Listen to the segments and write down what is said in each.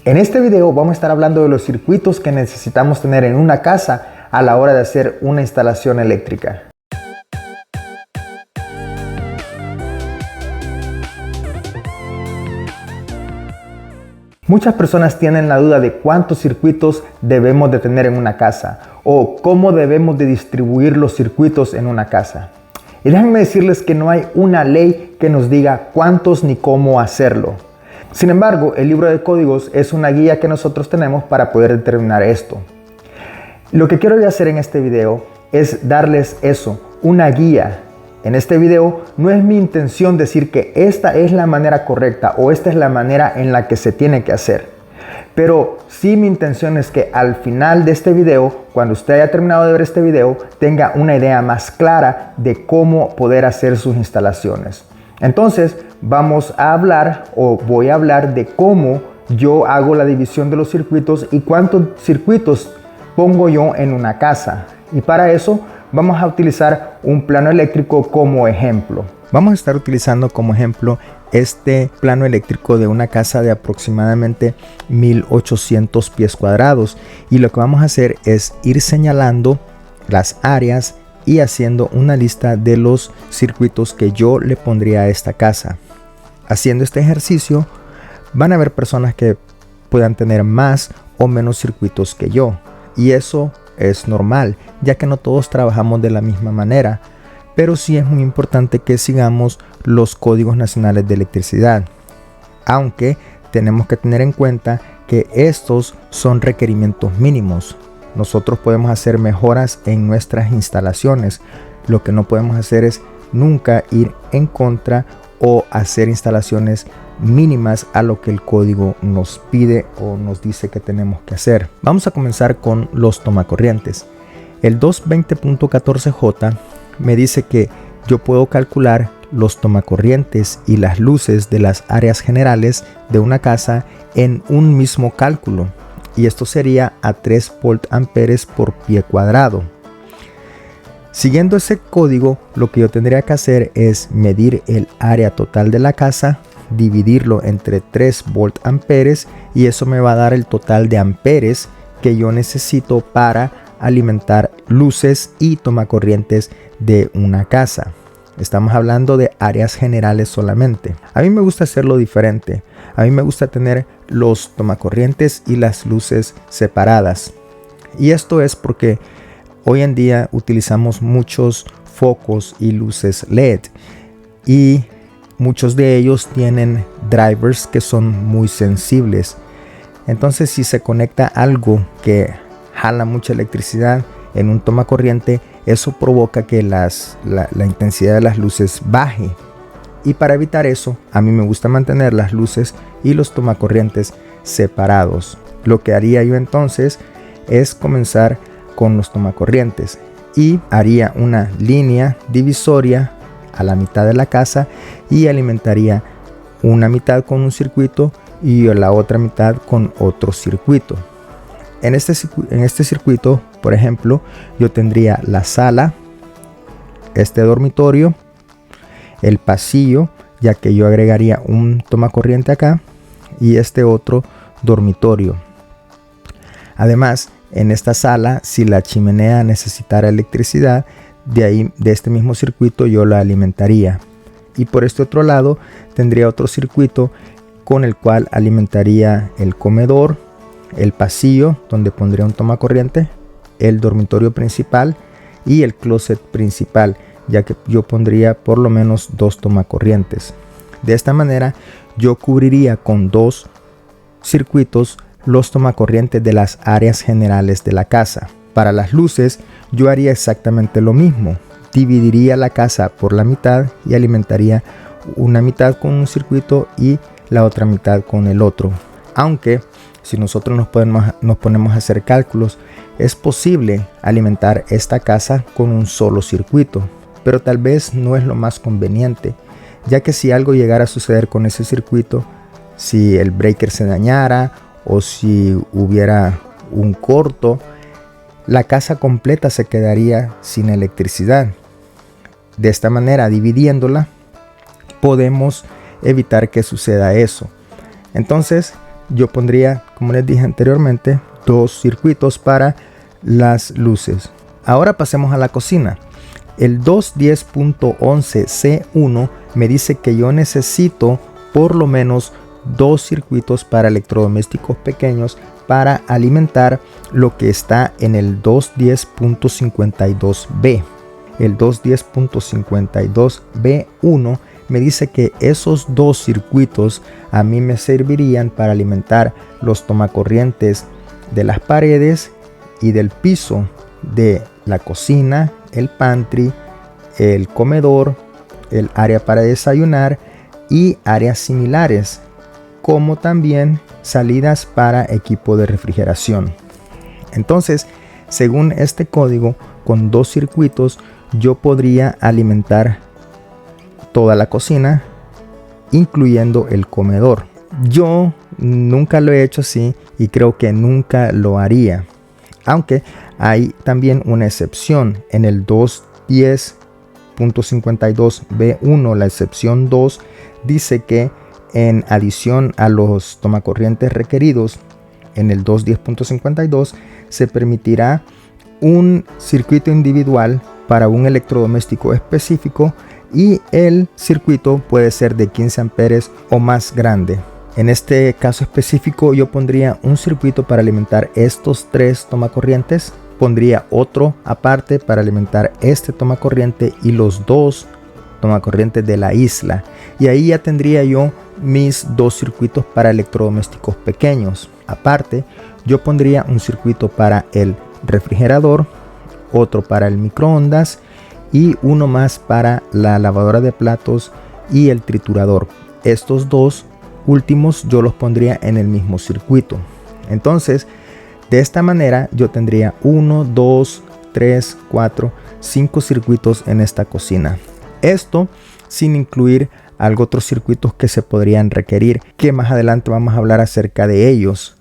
En este video vamos a estar hablando de los circuitos que necesitamos tener en una casa a la hora de hacer una instalación eléctrica. Muchas personas tienen la duda de cuántos circuitos debemos de tener en una casa o cómo debemos de distribuir los circuitos en una casa. Y déjenme decirles que no hay una ley que nos diga cuántos ni cómo hacerlo. Sin embargo, el libro de códigos es una guía que nosotros tenemos para poder determinar esto. Lo que quiero hacer en este video es darles eso, una guía. En este video no es mi intención decir que esta es la manera correcta o esta es la manera en la que se tiene que hacer. Pero sí mi intención es que al final de este video, cuando usted haya terminado de ver este video, tenga una idea más clara de cómo poder hacer sus instalaciones. Entonces vamos a hablar o voy a hablar de cómo yo hago la división de los circuitos y cuántos circuitos pongo yo en una casa. Y para eso vamos a utilizar un plano eléctrico como ejemplo. Vamos a estar utilizando como ejemplo este plano eléctrico de una casa de aproximadamente 1800 pies cuadrados. Y lo que vamos a hacer es ir señalando las áreas y haciendo una lista de los circuitos que yo le pondría a esta casa. Haciendo este ejercicio van a haber personas que puedan tener más o menos circuitos que yo. Y eso es normal, ya que no todos trabajamos de la misma manera, pero sí es muy importante que sigamos los códigos nacionales de electricidad, aunque tenemos que tener en cuenta que estos son requerimientos mínimos. Nosotros podemos hacer mejoras en nuestras instalaciones. Lo que no podemos hacer es nunca ir en contra o hacer instalaciones mínimas a lo que el código nos pide o nos dice que tenemos que hacer. Vamos a comenzar con los tomacorrientes. El 220.14J me dice que yo puedo calcular los tomacorrientes y las luces de las áreas generales de una casa en un mismo cálculo, y esto sería a 3 volt-amperes por pie cuadrado. Siguiendo ese código, lo que yo tendría que hacer es medir el área total de la casa, dividirlo entre 3 volt-amperes, y eso me va a dar el total de amperes que yo necesito para alimentar luces y tomacorrientes de una casa. Estamos hablando de áreas generales solamente. A mí me gusta hacerlo diferente. A mí me gusta tener los tomacorrientes y las luces separadas. Y esto es porque hoy en día utilizamos muchos focos y luces LED. Y muchos de ellos tienen drivers que son muy sensibles. Entonces, si se conecta algo que jala mucha electricidad en un tomacorriente, eso provoca que la intensidad de las luces baje. Y para evitar eso, a mí me gusta mantener las luces y los tomacorrientes separados. Lo que haría yo entonces es comenzar con los tomacorrientes y haría una línea divisoria a la mitad de la casa y alimentaría una mitad con un circuito y la otra mitad con otro circuito. En este circuito, por ejemplo, yo tendría la sala, este dormitorio, el pasillo, ya que yo agregaría un tomacorriente acá, y este otro dormitorio. Además, en esta sala, si la chimenea necesitara electricidad, de este mismo circuito yo la alimentaría. Y por este otro lado tendría otro circuito con el cual alimentaría el comedor, el pasillo donde pondría un tomacorriente, el dormitorio principal y el closet principal, ya que yo pondría por lo menos 2 tomacorrientes. De esta manera yo cubriría con 2 circuitos los tomacorrientes de las áreas generales de la casa. Para las luces yo haría exactamente lo mismo. Dividiría la casa por la mitad y alimentaría una mitad con un circuito y la otra mitad con el otro. Aunque si nosotros nos ponemos a hacer cálculos, es posible alimentar esta casa con un solo circuito, pero tal vez no es lo más conveniente, ya que si algo llegara a suceder con ese circuito, si el breaker se dañara o si hubiera un corto, la casa completa se quedaría sin electricidad. De esta manera, dividiéndola, podemos evitar que suceda eso. Entonces, yo pondría, como les dije anteriormente, 2 circuitos para las luces. Ahora pasemos a la cocina. El 210.11C1 me dice que yo necesito por lo menos 2 circuitos para electrodomésticos pequeños para alimentar lo que está en el 210.52B. El 210.52B1 me dice que esos 2 circuitos a mí me servirían para alimentar los tomacorrientes de las paredes y del piso de la cocina, el pantry, el comedor, el área para desayunar y áreas similares, como también salidas para equipo de refrigeración. Entonces, según este código, con 2 circuitos yo podría alimentar toda la cocina, incluyendo el comedor. Yo nunca lo he hecho así y creo que nunca lo haría. Aunque hay también una excepción en el 210.52B1, la excepción 2, dice que en adición a los tomacorrientes requeridos en el 210.52 se permitirá un circuito individual para un electrodoméstico específico y el circuito puede ser de 15 amperes o más grande. En este caso específico yo pondría un circuito para alimentar estos 3 tomacorrientes, pondría otro aparte para alimentar este tomacorriente y los 2 tomacorrientes de la isla, y ahí ya tendría yo mis 2 circuitos para electrodomésticos pequeños. Aparte, yo pondría un circuito para el refrigerador, otro para el microondas y uno más para la lavadora de platos y el triturador. Estos 2 últimos yo los pondría en el mismo circuito. Entonces, de esta manera yo tendría 1, 2, 3, 4, 5 circuitos en esta cocina. Esto sin incluir algo otros circuitos que se podrían requerir, que más adelante vamos a hablar acerca de ellos.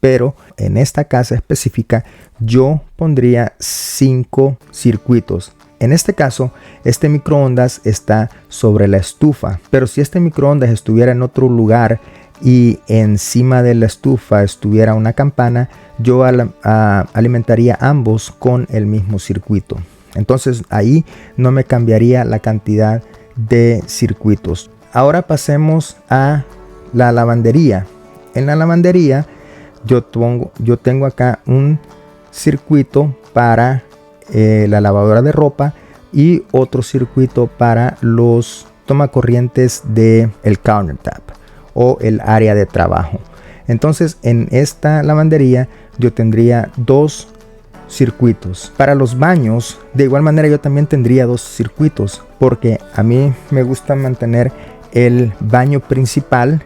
Pero en esta casa específica yo pondría 5 circuitos. En este caso, este microondas está sobre la estufa, pero si este microondas estuviera en otro lugar y encima de la estufa estuviera una campana, yo alimentaría ambos con el mismo circuito. Entonces ahí no me cambiaría la cantidad de circuitos. Ahora pasemos a la lavandería. En la lavandería yo tengo acá un circuito para la lavadora de ropa y otro circuito para los tomacorrientes del countertop o el área de trabajo. Entonces en esta lavandería yo tendría 2 circuitos. Para los baños de igual manera yo también tendría 2 circuitos, porque a mí me gusta mantener el baño principal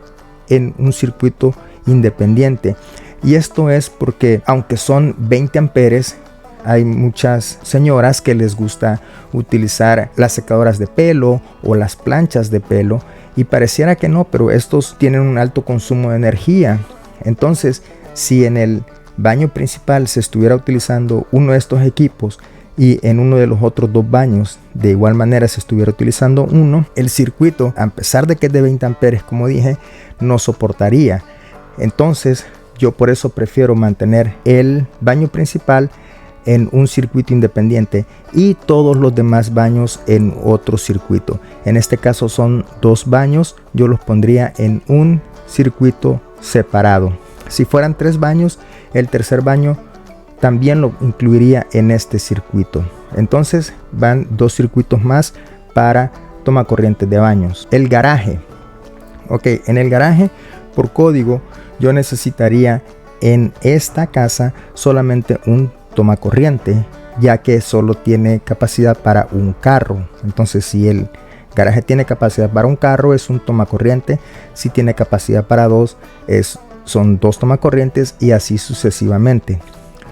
en un circuito independiente, y esto es porque aunque son 20 amperes, hay muchas señoras que les gusta utilizar las secadoras de pelo o las planchas de pelo, y pareciera que no, pero estos tienen un alto consumo de energía. Entonces, si en el baño principal se estuviera utilizando uno de estos equipos y en uno de los otros 2 baños de igual manera se estuviera utilizando uno, el circuito, a pesar de que es de 20 amperes, como dije, no soportaría. Entonces, yo por eso prefiero mantener el baño principal en un circuito independiente y todos los demás baños en otro circuito. En este caso son 2 baños, yo los pondría en un circuito separado. Si fueran 3 baños, el tercer baño también lo incluiría en este circuito. Entonces van 2 circuitos más para tomacorrientes de baños. El garaje. Ok, en el garaje por código yo necesitaría en esta casa solamente un tomacorriente, ya que solo tiene capacidad para un carro. Entonces si el garaje tiene capacidad para un carro, es un tomacorriente. Si tiene capacidad para 2, son 2 tomacorrientes, y así sucesivamente.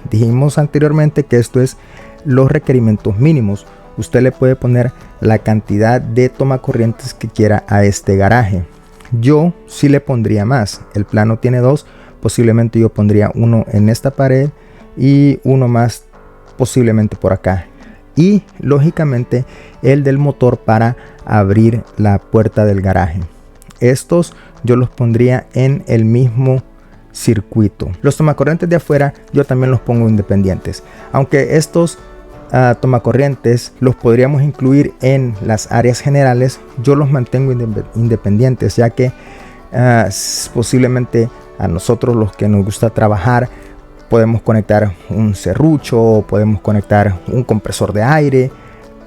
Dijimos anteriormente que esto es los requerimientos mínimos. Usted le puede poner la cantidad de tomacorrientes que quiera a este garaje. Yo sí le pondría más. El plano tiene 2, posiblemente yo pondría uno en esta pared y uno más posiblemente por acá, y lógicamente el del motor para abrir la puerta del garaje. Estos yo los pondría en el mismo circuito. Los tomacorrientes de afuera yo también los pongo independientes, aunque estos tomacorrientes los podríamos incluir en las áreas generales. Yo los mantengo independientes, ya que posiblemente a nosotros, los que nos gusta trabajar, podemos conectar un serrucho, podemos conectar un compresor de aire,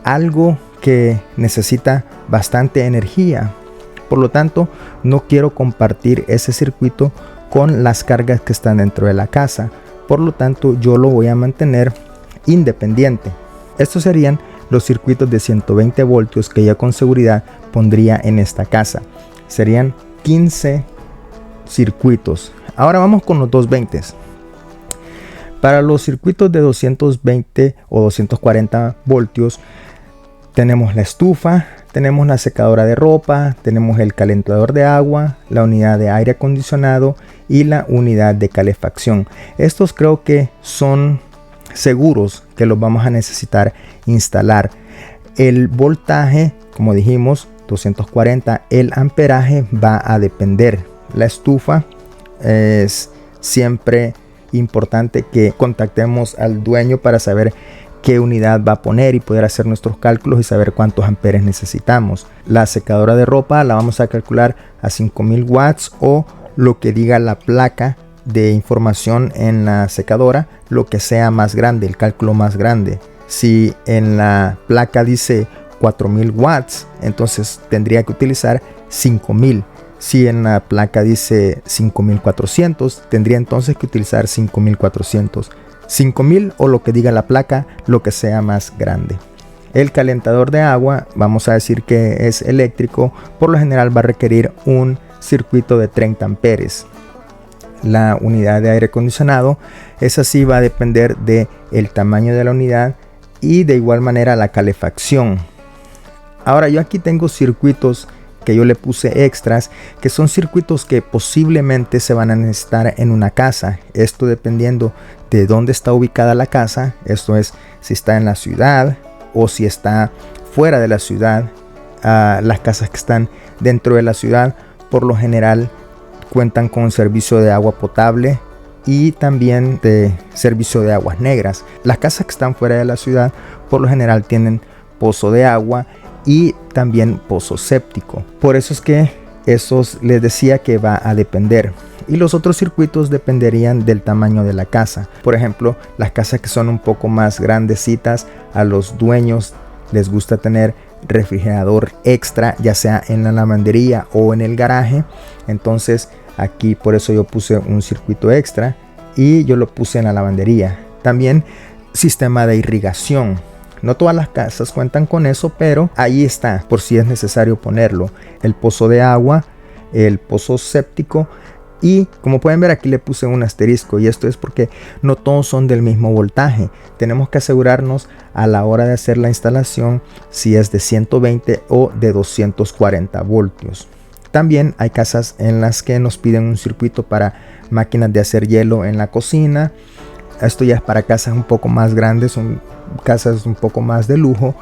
algo que necesita bastante energía. Por lo tanto, no quiero compartir ese circuito con las cargas que están dentro de la casa. Por lo tanto, yo lo voy a mantener independiente. Estos serían los circuitos de 120 voltios que ya con seguridad pondría en esta casa. Serían 15 circuitos. Ahora vamos con los 220. Para los circuitos de 220 o 240 voltios tenemos la estufa, tenemos la secadora de ropa, tenemos el calentador de agua, la unidad de aire acondicionado y la unidad de calefacción. Estos creo que son seguros que los vamos a necesitar instalar. El voltaje, como dijimos, 240, el amperaje va a depender. La estufa es siempre importante que contactemos al dueño para saber qué unidad va a poner y poder hacer nuestros cálculos y saber cuántos amperes necesitamos. La secadora de ropa la vamos a calcular a 5000 watts o lo que diga la placa de información en la secadora, lo que sea más grande, el cálculo más grande. Si en la placa dice 4000 watts, entonces tendría que utilizar 5000. Si en la placa dice 5400, tendría entonces que utilizar 5400. 5000 o lo que diga la placa, lo que sea más grande. El calentador de agua, vamos a decir que es eléctrico, por lo general va a requerir un circuito de 30 amperes. La unidad de aire acondicionado, esa sí va a depender del tamaño de la unidad y de igual manera la calefacción. Ahora yo aquí tengo circuitos que yo le puse extras, que son circuitos que posiblemente se van a necesitar en una casa. Esto dependiendo de dónde está ubicada la casa. Esto es, si está en la ciudad o si está fuera de la ciudad. Las casas que están dentro de la ciudad por lo general cuentan con servicio de agua potable y también de servicio de aguas negras. Las casas que están fuera de la ciudad por lo general tienen pozo de agua y también pozo séptico. Por eso es que esos les decía que va a depender. Y los otros circuitos dependerían del tamaño de la casa. Por ejemplo, las casas que son un poco más grandecitas, a los dueños les gusta tener refrigerador extra, ya sea en la lavandería o en el garaje. Entonces aquí por eso yo puse un circuito extra y yo lo puse en la lavandería. También sistema de irrigación. No todas las casas cuentan con eso, pero ahí está, por si es necesario ponerlo. El pozo de agua, el pozo séptico y como pueden ver aquí le puse un asterisco y esto es porque no todos son del mismo voltaje. Tenemos que asegurarnos a la hora de hacer la instalación si es de 120 o de 240 voltios. También hay casas en las que nos piden un circuito para máquinas de hacer hielo en la cocina. Esto ya es para casas un poco más grandes, son casas un poco más de lujo,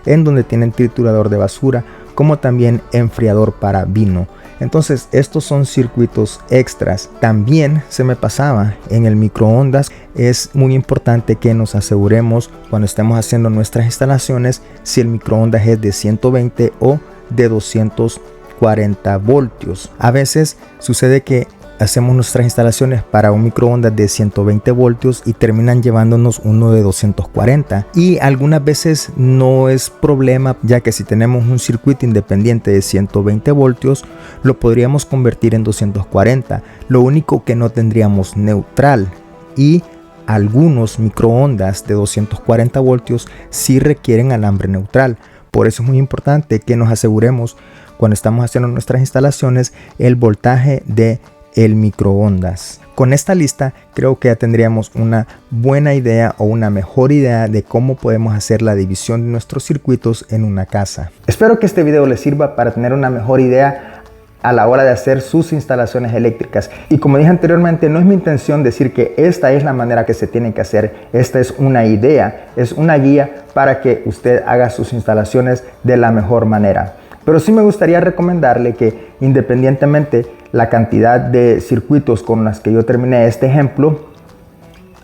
en donde tienen triturador de basura, como también enfriador para vino. Entonces estos son circuitos extras. También se me pasaba en el microondas. Es muy importante que nos aseguremos cuando estemos haciendo nuestras instalaciones si el microondas es de 120 o de 240 voltios. A veces sucede que hacemos nuestras instalaciones para un microondas de 120 voltios y terminan llevándonos uno de 240, y algunas veces no es problema, ya que si tenemos un circuito independiente de 120 voltios lo podríamos convertir en 240. Lo único que no tendríamos neutral, y algunos microondas de 240 voltios sí requieren alambre neutral. Por eso es muy importante que nos aseguremos cuando estamos haciendo nuestras instalaciones el voltaje de el microondas. Con esta lista creo que ya tendríamos una buena idea o una mejor idea de cómo podemos hacer la división de nuestros circuitos en una casa. Espero que este video les sirva para tener una mejor idea a la hora de hacer sus instalaciones eléctricas. Y como dije anteriormente, no es mi intención decir que esta es la manera que se tiene que hacer. Esta es una idea, es una guía para que usted haga sus instalaciones de la mejor manera. Pero sí me gustaría recomendarle que independientemente la cantidad de circuitos con las que yo terminé este ejemplo,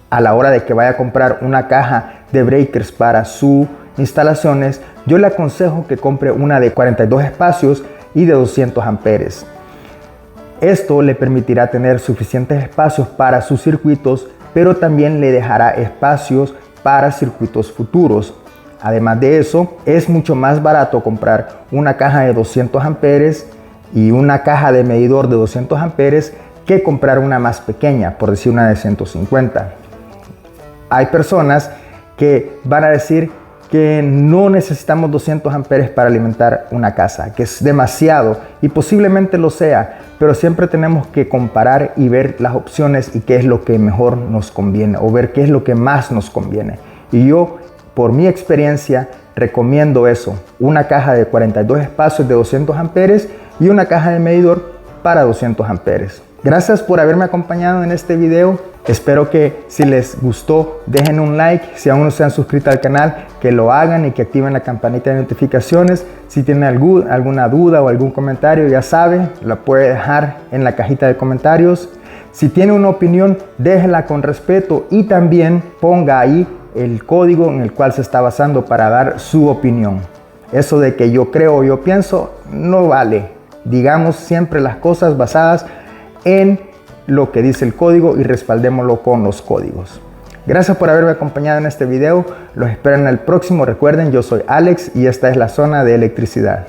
a la hora de que vaya a comprar una caja de breakers para sus instalaciones, yo le aconsejo que compre una de 42 espacios y de 200 amperes. Esto le permitirá tener suficientes espacios para sus circuitos, pero también le dejará espacios para circuitos futuros. Además de eso, es mucho más barato comprar una caja de 200 amperes y una caja de medidor de 200 amperes que comprar una más pequeña, por decir una de 150. Hay personas que van a decir que no necesitamos 200 amperes para alimentar una casa, que es demasiado, y posiblemente lo sea, pero siempre tenemos que comparar y ver las opciones y qué es lo que mejor nos conviene, o ver qué es lo que más nos conviene. Y yo, por mi experiencia, recomiendo eso: una caja de 42 espacios de 200 amperes y una caja de medidor para 200 amperes. Gracias por haberme acompañado en este video. Espero que si les gustó dejen un like, si aún no se han suscrito al canal que lo hagan y que activen la campanita de notificaciones. Si tienen alguna duda o algún comentario, ya saben, la puede dejar en la cajita de comentarios. Si tiene una opinión, déjela con respeto y también ponga ahí el código en el cual se está basando para dar su opinión. Eso de que yo creo o yo pienso no vale. Digamos siempre las cosas basadas en lo que dice el código y respaldémoslo con los códigos. Gracias por haberme acompañado en este video. Los espero en el próximo. Recuerden, yo soy Alex y esta es la zona de electricidad.